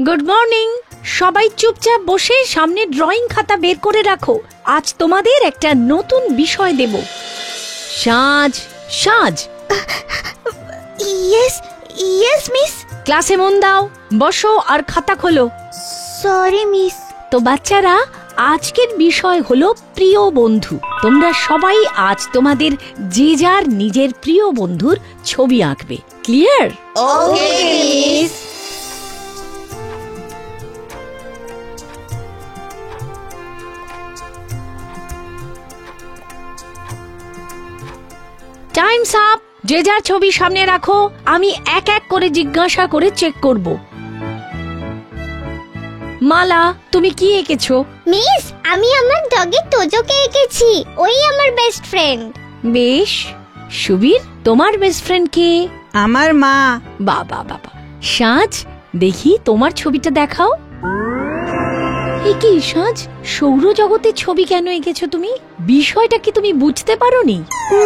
Good morning. সবাই চুপচাপ বসে সামনে ড্রয়িং খাতা বের করে রাখো। আজ তোমাদের একটা নতুন বিষয় দেব। সাজ সাজ। Yes yes miss. ক্লাসে মন দাও, বসো আর খাতা খোলো। Sorry miss. তো বাচ্চারা, আজকের বিষয় হলো প্রিয় বন্ধু। তোমরা সবাই আজ তোমাদের যে যার নিজের প্রিয় বন্ধুর ছবি আঁকবে। ক্লিয়ার? ওকে মিস। Times up. যে যার ছবি সামনে রাখো, আমি এক এক করে জিজ্ঞাসা করে চেক করব। মালা, তুমি কি এঁকেছো? মিস, আমি আমার ডগের তোজোকে এঁকেছি। ওই আমার বেস্ট ফ্রেন্ড। বেশ। সুবীর, তোমার বেস্ট ফ্রেন্ড কে? আমার মা। বাবা বাবা। সাজ, দেখি তোমার ছবিটা দেখাও। এ কি সাজ, সৌরজগতের ছবি কেন এঁকেছো তুমি? বিষয়টা কি তুমি বুঝতে পারোনি?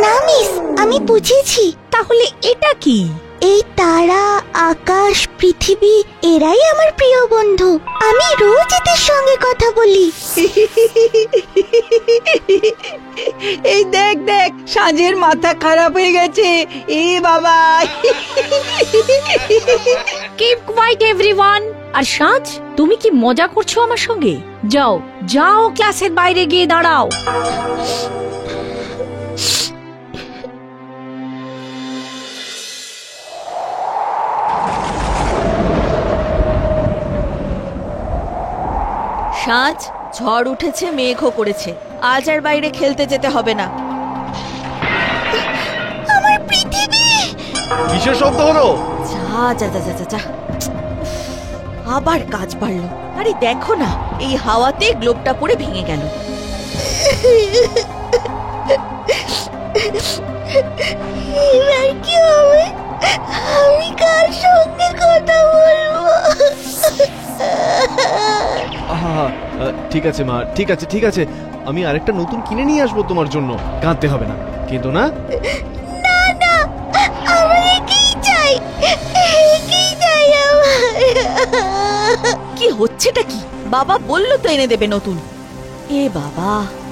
না মিস, আমি বুঝেছি। তাহলে এটা কি? এই তারা, আকাশ, পৃথিবী এরাই আমার প্রিয় বন্ধু। আমি রোজ এদের সঙ্গে কথা বলি। এই দেখ দেখ, সাজের মাথা খারাপ হয়ে গেছে। এ বাবা। Keep quiet everyone. আর সাজ, তুমি কি মজা করছো আমার সঙ্গে? যাও যাও, ক্লাসের বাইরে গিয়ে দাঁড়াও। সাজ, ঝড় উঠেছে, মেঘও করেছে। আজ আর বাইরে খেলতে যেতে হবে না। আমার পৃথিবী। কিসের শব্দ হলো? যা যা যা যা যা। আবার কাজ বাড়লো। আরে দেখো না, এই হাওয়াতে গ্লোবটা পড়ে ভেঙে গেল। এবার কি হবে? আমি কার সঙ্গে কথা বলবো? আহা, ঠিক আছে মা, ঠিক আছে ঠিক আছে, আমি আরেকটা নতুন কিনে নিয়ে আসবো তোমার জন্য। কাঁদতে হবে না, কিন্তু না। না না, আমার একেই চাই, একেই চাই আমার। কি হচ্ছেটা কি? বাবা বললো তো এনে দেবে নতুন। এ বাবা,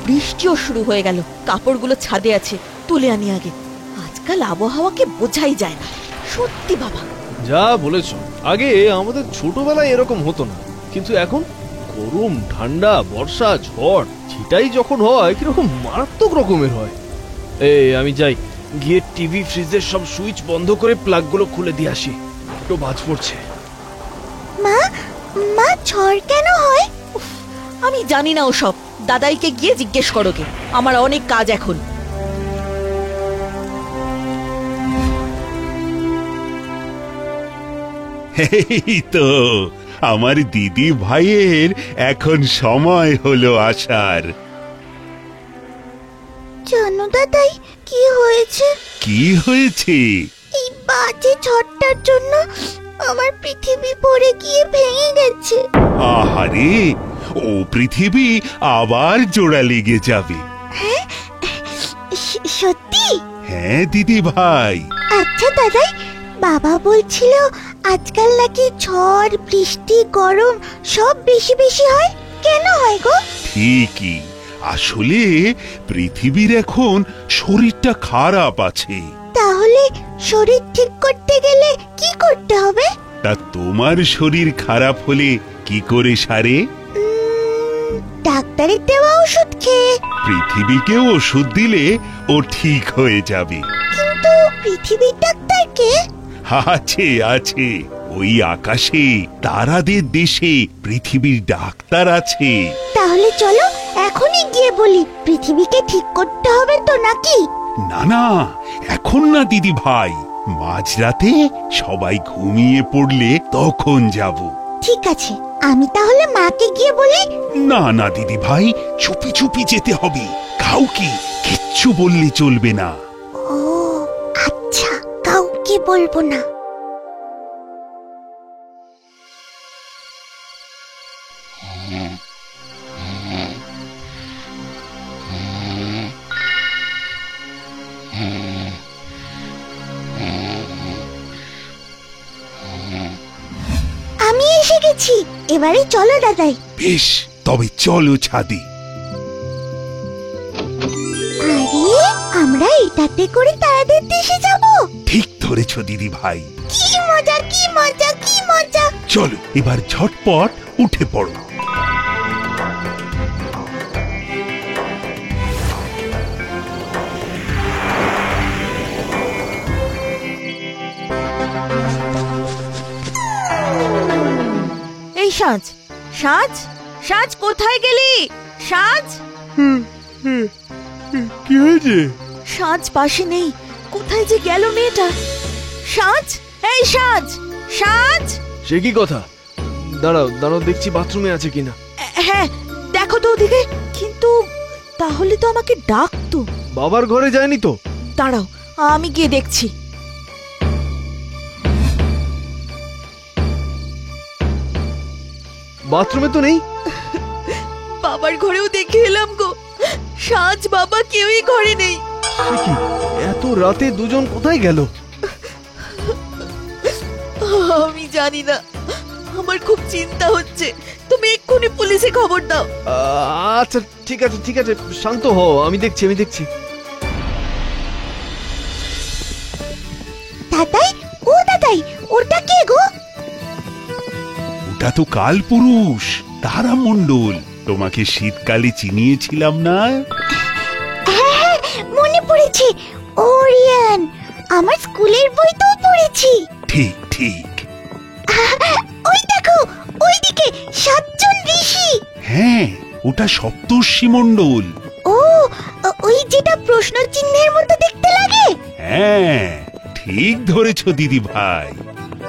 বৃষ্টিও শুরু হয়ে গেল। কাপড়গুলো ছাদে আছে, তুলে আনি আগে। আজকাল আবহাওয়াকে বোঝাই যায় না সত্যি বাবা। যা বলেছ, আগে আমাদের ছোটবেলায় এরকম হতো না, কিন্তু এখন গরম, ঠান্ডা, বর্ষা, ঝড় যেটাই যখন হয় কিরকম মারাত্মক রকমের হয়। এই আমি যাই, গিয়ে টিভি ফ্রিজের সব সুইচ বন্ধ করে প্লাগগুলো খুলে দিয়ে আসি। একটু বাজ পড়ছে। মা, মা ঝড় কেন হয়? আমি জানি না ওসব। দাদাইকে গিয়ে জিজ্ঞেস করো গে। আমার অনেক কাজ এখন। এই তো আমার দিদি ভাইয়ের এখন সময় হলো আসার। জানো দাদাই, কি হয়েছে? কি হয়েছে? এই বাজে ঝড়টার জন্য আমার পৃথিবী পড়ে গিয়ে ভেঙে গেছে। আহারে, ও পৃথিবী আবার জোড়া লেগে যাবে। সত্যি? হ্যাঁ দিদি ভাই। আচ্ছা দাদাই, বাবা বলছিল আজকাল নাকি ঝড়, বৃষ্টি, গরম সব বেশি বেশি হয়। কেন হয় গো? ঠিকই, আসলে পৃথিবীর এখন শরীরটা খারাপ আছে। তাহলে শরীর ঠিক করতে গেলে কি করতে হবে? তা তোমার শরীর খারাপ হলে কি করে সারে? ডাক্তারের দেওয়া ওষুধ খেয়ে। পৃথিবীকে ওষুধ দিলে ও ঠিক হয়ে যাবে। কিন্তু পৃথিবীর ডাক্তার কে? আছে আছে, ওই আকাশে তারাদের দেশে পৃথিবীর ডাক্তার আছে। তাহলে চলো এখনই গিয়ে বলি, পৃথিবীকে ঠিক করতে হবে তো নাকি? না না, এখন না দিদি ভাই, মাঝরাতে সবাই ঘুমিয়ে পড়লে তখন যাব। ঠিক আছে, আমি তাহলে মাকে গিয়ে বলি। না না দিদি ভাই, চুপি চুপি যেতে হবে, কাউকে কিচ্ছু বললে চলবে না। ও আচ্ছা, কাউকে বলবো না। আমি এসে গেছি। এবারে চলো দাদাই। বেশ, তবে চলো ছাদে। আরে আমরা এটাতে করে তারাদের দেশে যাব। ঠিক ধরেছ দিদি ভাই। কি মজা, কি মজা, কি মজা। চলো এবার ঝটপট উঠে পড়ো। এই সাজ, সাজ, সাজ কোথায় গেলি? সাজ, কি হয়েছে? সাজ পাশে নেই, কোথায় যে গেল মেয়েটা? সাজ, এই সাজ, সাজ। সে কি কথা? দাঁড়াও দাঁড়াও, দেখছি বাথরুমে আছে কিনা। হ্যাঁ, দেখো তো ওদিকে। কিন্তু তাহলে তো আমাকে ডাকতো। বাবার ঘরে যায়নি তো? দাঁড়াও, আমি গিয়ে দেখছি। বাথরুমে তো নেই। বাবার ঘরেও দেখে এলাম গো, সাজ বাবা কেউই ঘরে নেই। সে কি, এত রাতে দুজন কোথায় গেল? আমি জানি না, আমার খুব চিন্তা হচ্ছে। তুমি এক্ষুনি পুলিশে খবর দাও। আচ্ছা ঠিক আছে ঠিক আছে, শান্ত হও, আমি দেখছি আমি দেখছি। দাদাই, ও দাদাই, ওটা কে গো? ওটা তো কালপুরুষ, তারা মণ্ডল। তোমাকে শীতকালে চিনিয়েছিলাম না? হ্যাঁ, মনে পড়েছে। ওরিয়ান, আমার স্কুলের বই তো পড়েছি। ঠিক ঠিক। ওই দেখো, ওইদিকে 7 জন ঋষি। হ্যাঁ, ওটা সপ্তর্ষি মণ্ডল। ও, ওই যেটা প্রশ্ন চিহ্নের মতো দেখতে লাগে। হ্যাঁ, ঠিক ধরেছ দিদি ভাই।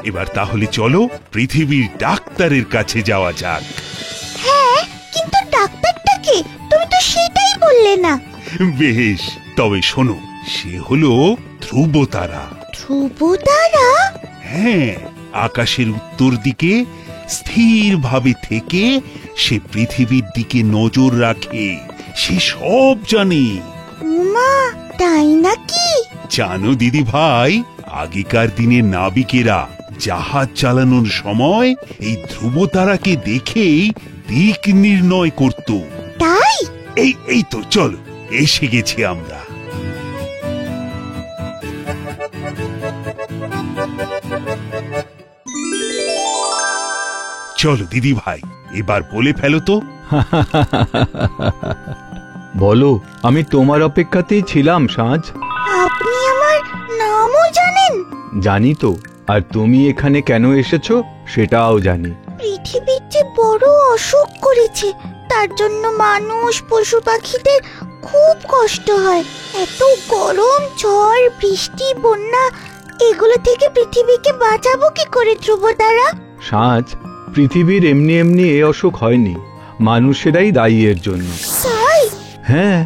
এবার তাহলে চলো পৃথিবীর ডাক্তারের কাছে যাওয়া যাক। হ্যাঁ, কিন্তু ডাক্তারটা কে? তুমি তো সেটাই বললে না। বেশ, তবে শোনো, সে হলো ধ্রুবতারা। ধ্রুবতারা? হ্যাঁ, আকাশের উত্তর দিকে স্থিরভাবে থেকে সে পৃথিবীর দিকে নজর রাখে। সে সব জানে। উমা, তাই নাকি? জানো দিদি ভাই, আগেকার দিনে নাবিকেরা জাহাজ চালানোর সময় এই ধ্রুবতারাকে দেখেই দিক নির্ণয় করত। তাই? এই তো চলো, এসে গেছি আমরা। চলো দিদি ভাই, এবার বলে ফেলো তো। বলো, আমি তোমার অপেক্ষাতেই ছিলাম সাজ। আপনি আমার নামও জানেন? জানি তো, আর তুমি এখানে কেন এসেছো সেটাও জানি। পৃথিবীর যে বড় অসুখ করেছে, তার জন্য মানুষ পশু পাখিদের খুব কষ্ট হয়। এত গরম, ঝড়, বৃষ্টি, বন্যা, এগুলো থেকে পৃথিবীকে বাঁচাবো কি করে ধ্রুবতারা? সাজ, পৃথিবীর এমনি এমনি এ অসুখ হয়নি, মানুষেরাই দায়ী এর জন্য। তাই? হ্যাঁ,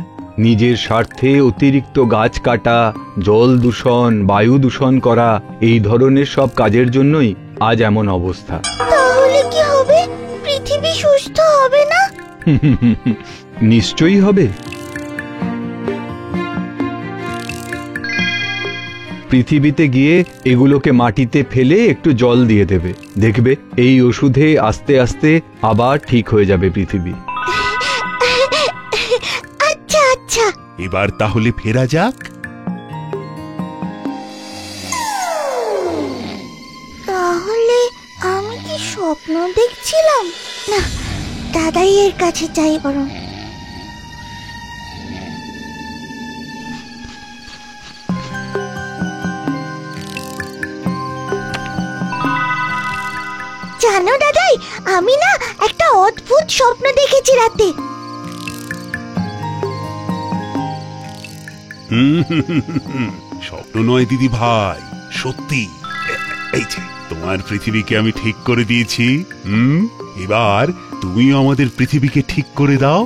নিজের স্বার্থে অতিরিক্ত গাছ কাটা, জল দূষণ, বায়ু দূষণ করা, এই ধরনের সব কাজের জন্যই আজ এমন অবস্থা। তাহলে কি হবে? পৃথিবী সুস্থ হবে না? নিশ্চয়ই হবে। পৃথিবীতে গিয়ে এগুলোকে মাটিতে ফেলে একটু জল দিয়ে দেবে, দেখবে এই ওষুধে আস্তে আস্তে আবার ঠিক হয়ে যাবে পৃথিবী। আচ্ছা আচ্ছা। এবার তাহলে ফেরা যাক। তাহলে আমি কি স্বপ্ন দেখছিলাম? না, দাদাইয়ের কাছে যাই বরং। জানো দাদাই, আমি না একটা অদ্ভুত স্বপ্ন দেখেছি রাতে। স্বপ্ন নয় দিদি ভাই, সত্যি। এই যে তোমার পৃথিবীকে আমি ঠিক করে দিয়েছি। এবার তুমিও আমাদের পৃথিবীকে ঠিক করে দাও।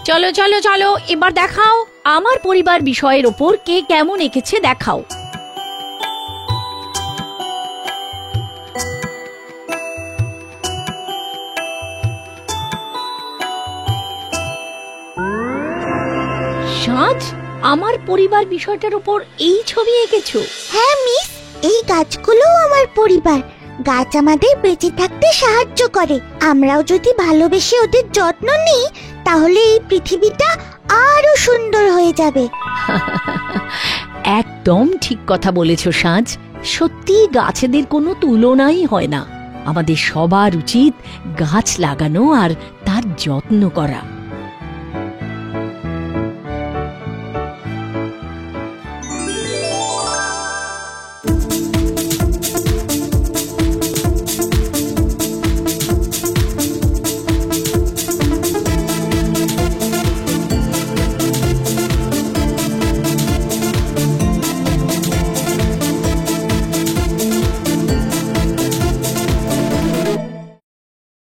চলো চলো চলো, এবার দেখাও আমার পরিবার বিষয়ের ওপর কে কেমন এঁকেছে দেখাও। সাজ, আমার পরিবার বিষয়টার উপর এই ছবি এঁকেছো? হ্যাঁ মিস, এই গাছগুলো আমার পরিবার। গাছ আমাদের বেঁচে থাকতে সাহায্য করে। আমরাও যদি ভালোবেসে ওদের যত্ন নিই তাহলে এই পৃথিবীটা আরো সুন্দর হয়ে যাবে। একদম ঠিক কথা বলেছো সাজ। সত্যি গাছেদের কোনো তুলনাই হয় না। আমাদের সবার উচিত গাছ লাগানো আর তার যত্ন করা।